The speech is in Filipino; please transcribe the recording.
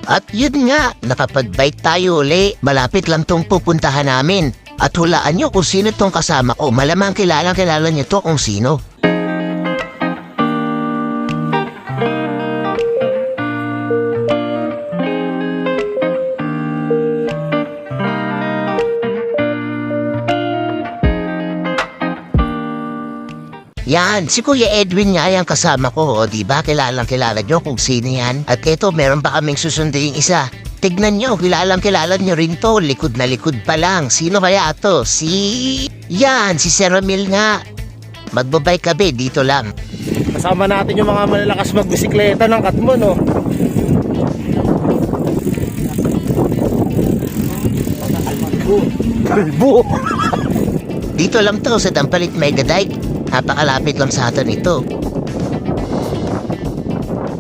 At yun nga, nakapag-bike tayo uli. Malapit lang tong pupuntahan namin. At hulaan nyo kung sino tong kasama ko. Malamang kilala nyo to kung sino. Yan, si Kuya Edwin nga yung kasama ko, o diba? Kilala nyo kung sino yan. At eto, meron pa kaming susundin isa. Tignan nyo, kilala nyo rin to. Likod na likod pa lang. Sino kaya to? Yan, si Sir Ramil nga. Magbabay kabe, dito lang. Kasama natin yung mga malalakas magbisikleta ng Katmon, no? Kalbo! Dito lang to sa Dampalit Megadike. Napakalapit lang sa atin ito.